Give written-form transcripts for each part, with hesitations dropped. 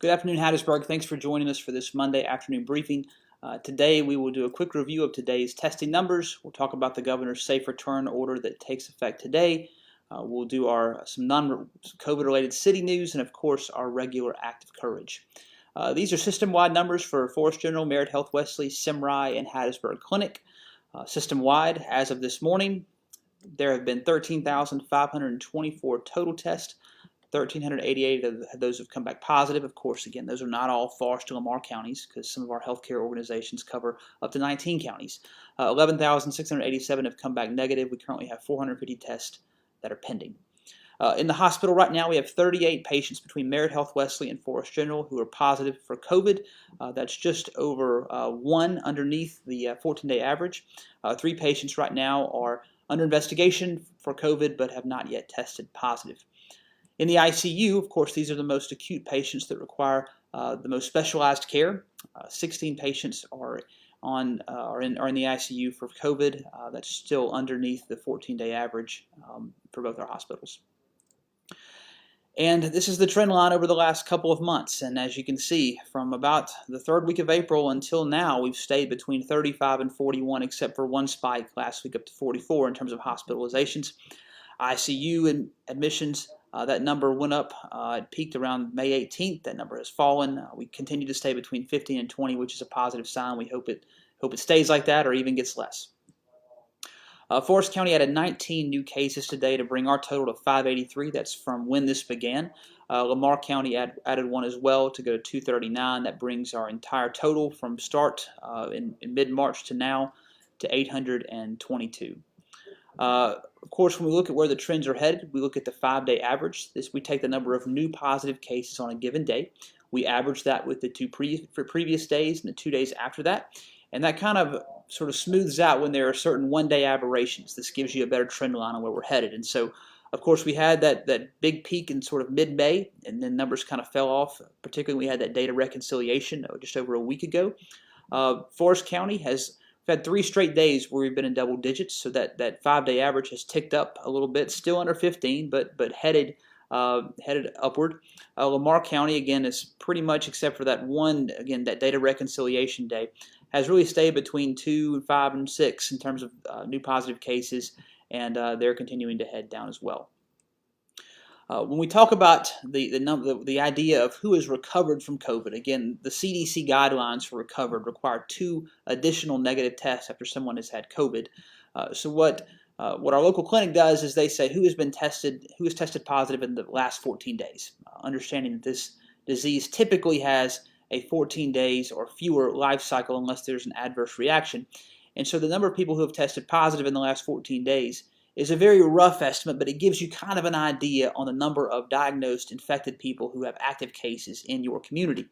Good afternoon, Hattiesburg. Thanks for joining us for this Monday afternoon briefing. Today we will do a quick review of today's testing numbers. We'll talk about the governor's safe return order that takes effect today. We'll do some non-COVID related city news and of course our regular act of courage. These are system-wide numbers for Forest General, Merritt Health Wesley, Semri, and Hattiesburg Clinic. System-wide, as of this morning, there have been 13,524 total tests. 1,388 of those have come back positive. Of course, again, those are not all Forest and Lamar counties because some of our healthcare organizations cover up to 19 counties. 11,687 have come back negative. We currently have 450 tests that are pending. In the hospital right now, we have 38 patients between Merritt Health Wesley and Forest General who are positive for COVID. That's just over one underneath the 14-day average. 3 patients right now are under investigation for COVID but have not yet tested positive. In the ICU, of course, these are the most acute patients that require the most specialized care. 16 patients are in the ICU for COVID. That's still underneath the 14-day average for both our hospitals. And this is the trend line over the last couple of months. And as you can see, from about the third week of April until now, we've stayed between 35 and 41, except for one spike last week up to 44 in terms of hospitalizations. ICU and admissions, that number went up. It peaked around May 18th. That number has fallen. We continue to stay between 15 and 20, which is a positive sign. We hope it stays like that or even gets less. Forest County added 19 new cases today to bring our total to 583. That's from when this began. Lamar County added one as well to go to 239. That brings our entire total from start in mid-March to now to 822. Of course, when we look at where the trends are headed, we look at the 5-day average. We take the number of new positive cases on a given day. We average that with the previous days and the 2 days after that. And that kind of sort of smooths out when there are certain one-day aberrations. This gives you a better trend line on where we're headed. And so, of course, we had that big peak in sort of mid-May, and then numbers kind of fell off. Particularly, we had that data reconciliation just over a week ago. Forest County has had 3 straight days where we've been in double digits, so that 5-day average has ticked up a little bit, still under 15, but headed upward. Lamar County, again, is pretty much, except for that one, again, that data reconciliation day, has really stayed between 2 and 5 and 6 in terms of new positive cases, and they're continuing to head down as well. When we talk about the idea of who has recovered from COVID, again, the CDC guidelines for recovered require 2 additional negative tests after someone has had COVID. So what our local clinic does is they say who has tested positive in the last 14 days, understanding that this disease typically has a 14 days or fewer life cycle unless there's an adverse reaction. And so the number of people who have tested positive in the last 14 days is a very rough estimate, but it gives you kind of an idea on the number of diagnosed infected people who have active cases in your community.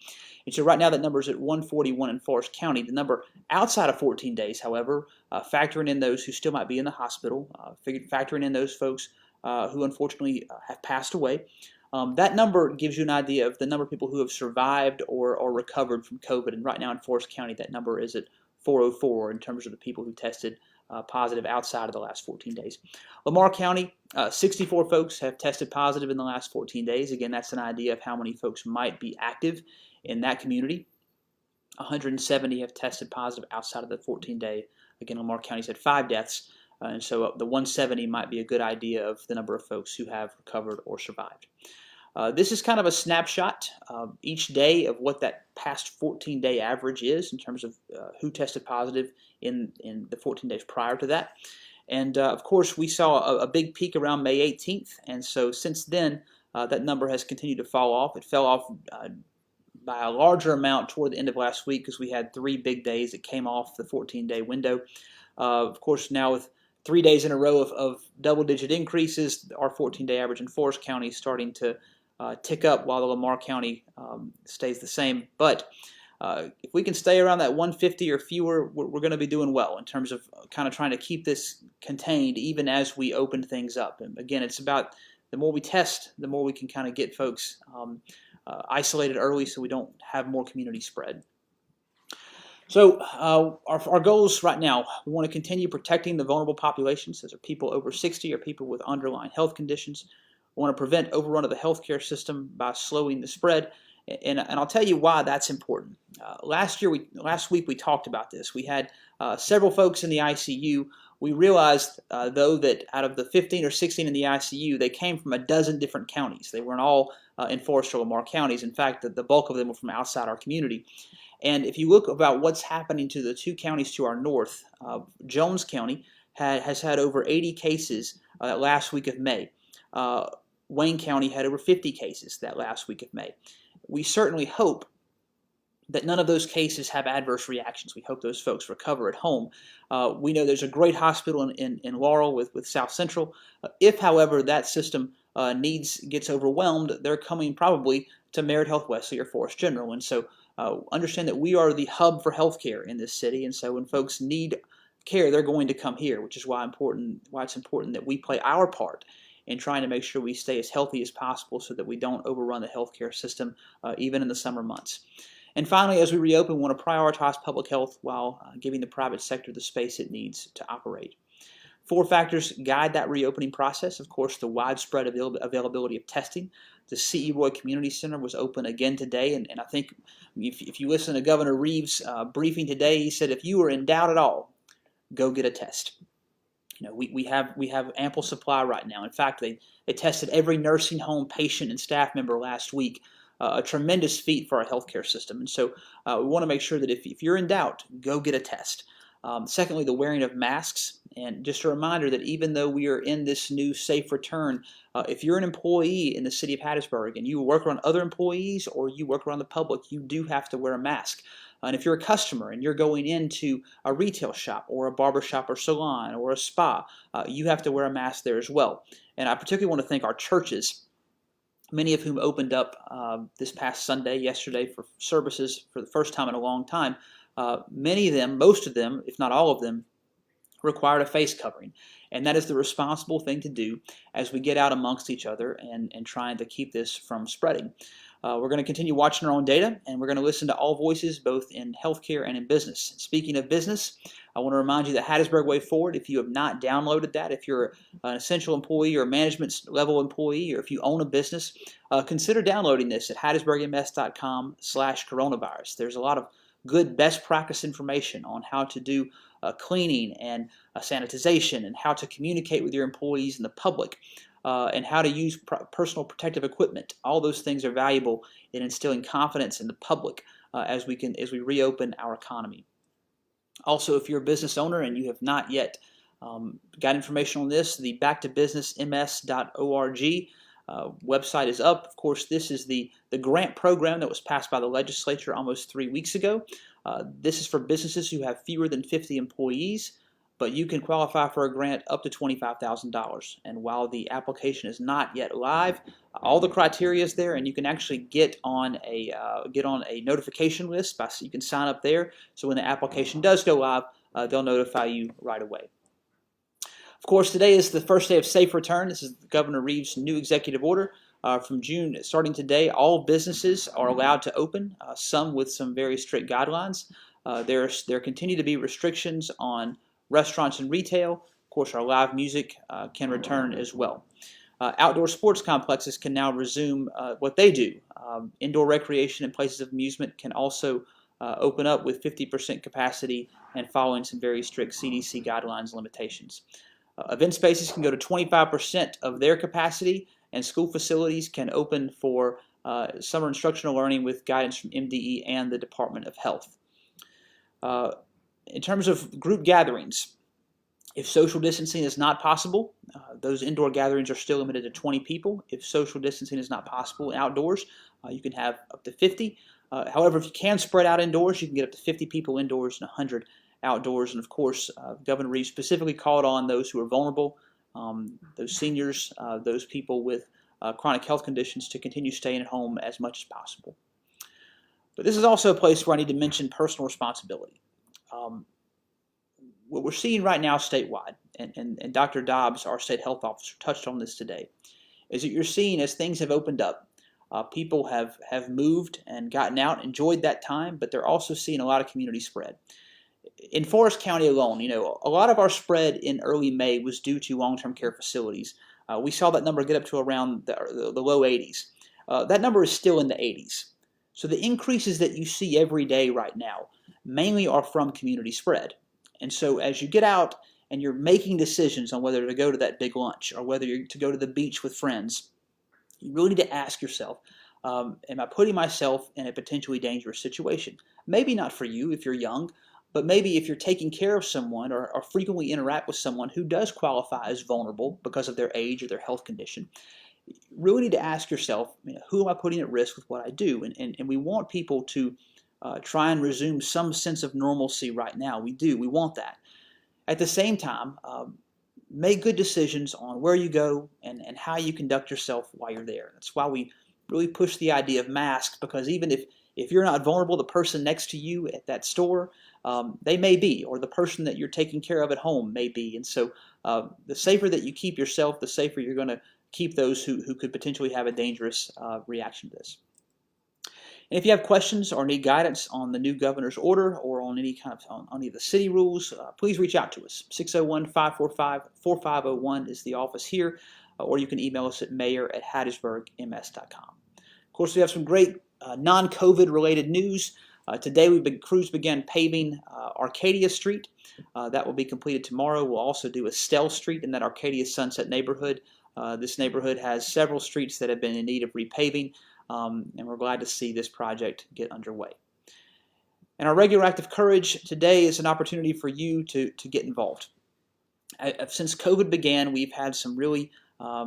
And so right now that number is at 141 in Forest County. The number outside of 14 days, however, factoring in those who still might be in the hospital, factoring in those folks who unfortunately have passed away, that number gives you an idea of the number of people who have survived or recovered from COVID. And right now in Forest County, that number is at 404 in terms of the people who tested positive outside of the last 14 days. Lamar County, 64 folks have tested positive in the last 14 days. Again, that's an idea of how many folks might be active in that community. 170 have tested positive outside of the 14-day. Again, Lamar County's had 5 deaths, and so the 170 might be a good idea of the number of folks who have recovered or survived. This is kind of a snapshot each day of what that past 14-day average is in terms of who tested positive in the 14 days prior to that. And of course, we saw a big peak around May 18th, and so since then, that number has continued to fall off. It fell off by a larger amount toward the end of last week because we had 3 big days that came off the 14-day window. Of course, now with 3 days in a row of double-digit increases, our 14-day average in Forest County is starting to tick up while the Lamar County stays the same. But if we can stay around that 150 or fewer, we're going to be doing well in terms of kind of trying to keep this contained even as we open things up. And again, it's about the more we test, the more we can kind of get folks isolated early so we don't have more community spread. So our goals right now, we want to continue protecting the vulnerable populations. Those are people over 60 or people with underlying health conditions. We want to prevent overrun of the healthcare system by slowing the spread. And I'll tell you why that's important. Last week we talked about this. We had several folks in the ICU. We realized, though, that out of the 15 or 16 in the ICU, they came from a dozen different counties. They weren't all in Forrest or Lamar counties. In fact, the bulk of them were from outside our community. And if you look about what's happening to the two counties to our north, Jones County has had over 80 cases that last week of May. Wayne County had over 50 cases that last week of May. We certainly hope that none of those cases have adverse reactions. We hope those folks recover at home. We know there's a great hospital in Laurel with South Central. If, however, that system gets overwhelmed, they're coming probably to Merit Health Wesley or Forrest General. And so understand that we are the hub for healthcare in this city. And so when folks need care, they're going to come here, which is why it's important that we play our part in trying to make sure we stay as healthy as possible so that we don't overrun the healthcare system even in the summer months. And finally, as we reopen, we want to prioritize public health while giving the private sector the space it needs to operate. 4 factors guide that reopening process. Of course, the widespread availability of testing. The C.E. Roy Community Center was open again today, and I think if you listen to Governor Reeves' briefing today, he said if you are in doubt at all, go get a test. We have ample supply right now. In fact, they tested every nursing home patient and staff member last week, a tremendous feat for our healthcare system. And so we want to make sure that if you're in doubt, go get a test. Secondly, the wearing of masks. And just a reminder that even though we are in this new safe return, if you're an employee in the city of Hattiesburg and you work around other employees or you work around the public, you do have to wear a mask. And if you're a customer and you're going into a retail shop or a barber shop or salon or a spa, you have to wear a mask there as well. And I particularly want to thank our churches, many of whom opened up this past Sunday, yesterday, for services for the first time in a long time. Many of them, most of them, if not all of them, required a face covering. And that is the responsible thing to do as we get out amongst each other and trying to keep this from spreading. We're going to continue watching our own data, and we're going to listen to all voices, both in healthcare and in business. Speaking of business, I want to remind you that Hattiesburg Way Forward, if you have not downloaded that, if you're an essential employee or management level employee, or if you own a business, consider downloading this at hattiesburgms.com/coronavirus. There's a lot of good best practice information on how to do cleaning and sanitization and how to communicate with your employees and the public. And how to use personal protective equipment. All those things are valuable in instilling confidence in the public as we reopen our economy. Also, if you're a business owner and you have not yet got information on this, the backtobusinessms.org website is up. Of course, this is the grant program that was passed by the legislature almost 3 weeks ago. This is for businesses who have fewer than 50 employees. But you can qualify for a grant up to $25,000. And while the application is not yet live, all the criteria is there, and you can actually get on a notification list. You can sign up there, so when the application does go live, they'll notify you right away. Of course, today is the first day of safe return. This is Governor Reeves' new executive order. From June, starting today, all businesses are allowed to open, some with some very strict guidelines. There continue to be restrictions on restaurants and retail. Of course, our live music can return as well. Outdoor sports complexes can now resume what they do. Indoor recreation and places of amusement can also open up with 50% capacity and following some very strict CDC guidelines and limitations. Event spaces can go to 25% of their capacity, and school facilities can open for summer instructional learning with guidance from MDE and the Department of Health. In terms of group gatherings, if social distancing is not possible, those indoor gatherings are still limited to 20 people. If social distancing is not possible outdoors, you can have up to 50. However, if you can spread out indoors, you can get up to 50 people indoors and 100 outdoors. And of course, Governor Reeves specifically called on those who are vulnerable, those seniors, those people with chronic health conditions to continue staying at home as much as possible. But this is also a place where I need to mention personal responsibility. What we're seeing right now statewide, and Dr. Dobbs, our state health officer, touched on this today, is that you're seeing as things have opened up, people have moved and gotten out, enjoyed that time, but they're also seeing a lot of community spread. In Forrest County alone, a lot of our spread in early May was due to long-term care facilities. We saw that number get up to around the low 80s. That number is still in the 80s. So the increases that you see every day right now mainly are from community spread. And so as you get out and you're making decisions on whether to go to that big lunch or whether you're to go to the beach with friends, you really need to ask yourself, am I putting myself in a potentially dangerous situation? Maybe not for you if you're young, but maybe if you're taking care of someone or frequently interact with someone who does qualify as vulnerable because of their age or their health condition, you really need to ask yourself, who am I putting at risk with what I do? And we want people to try and resume some sense of normalcy right now. We do. We want that. At the same time, make good decisions on where you go and how you conduct yourself while you're there. That's why we really push the idea of masks, because even if you're not vulnerable, the person next to you at that store, they may be, or the person that you're taking care of at home may be. And so the safer that you keep yourself, the safer you're going to keep those who could potentially have a dangerous reaction to this. And if you have questions or need guidance on the new governor's order or on any kind of on any of the city rules, please reach out to us. 601-545-4501 is the office here, or you can email us at mayor@hattiesburgms.com. Of course, we have some great non-COVID related news. Today, crews began paving Arcadia Street. That will be completed tomorrow. We'll also do Estelle Street in that Arcadia Sunset neighborhood. This neighborhood has several streets that have been in need of repaving. And we're glad to see this project get underway. And our regular act of courage today is an opportunity for you to get involved. Since COVID began, we've had some really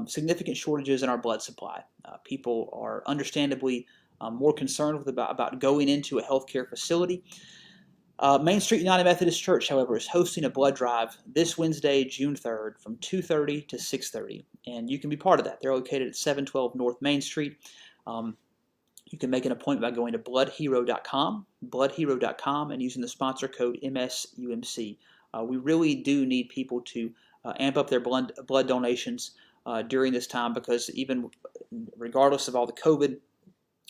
significant shortages in our blood supply. People are understandably more concerned about going into a healthcare facility. Main Street United Methodist Church, however, is hosting a blood drive this Wednesday, June 3rd, from 2:30 to 6:30, and you can be part of that. They're located at 712 North Main Street. You can make an appointment by going to bloodhero.com, and using the sponsor code MSUMC. We really do need people to amp up their blood donations during this time, because even regardless of all the COVID,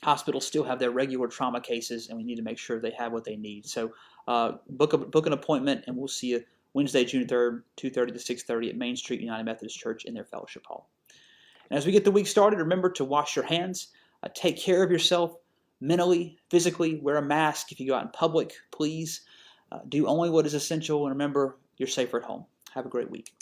hospitals still have their regular trauma cases, and we need to make sure they have what they need. So book an appointment, and we'll see you Wednesday, June 3rd, 2:30 to 6:30 at Main Street United Methodist Church in their fellowship hall. And as we get the week started, remember to wash your hands, take care of yourself mentally, physically, wear a mask if you go out in public, please. Do only what is essential, and remember, you're safer at home. Have a great week.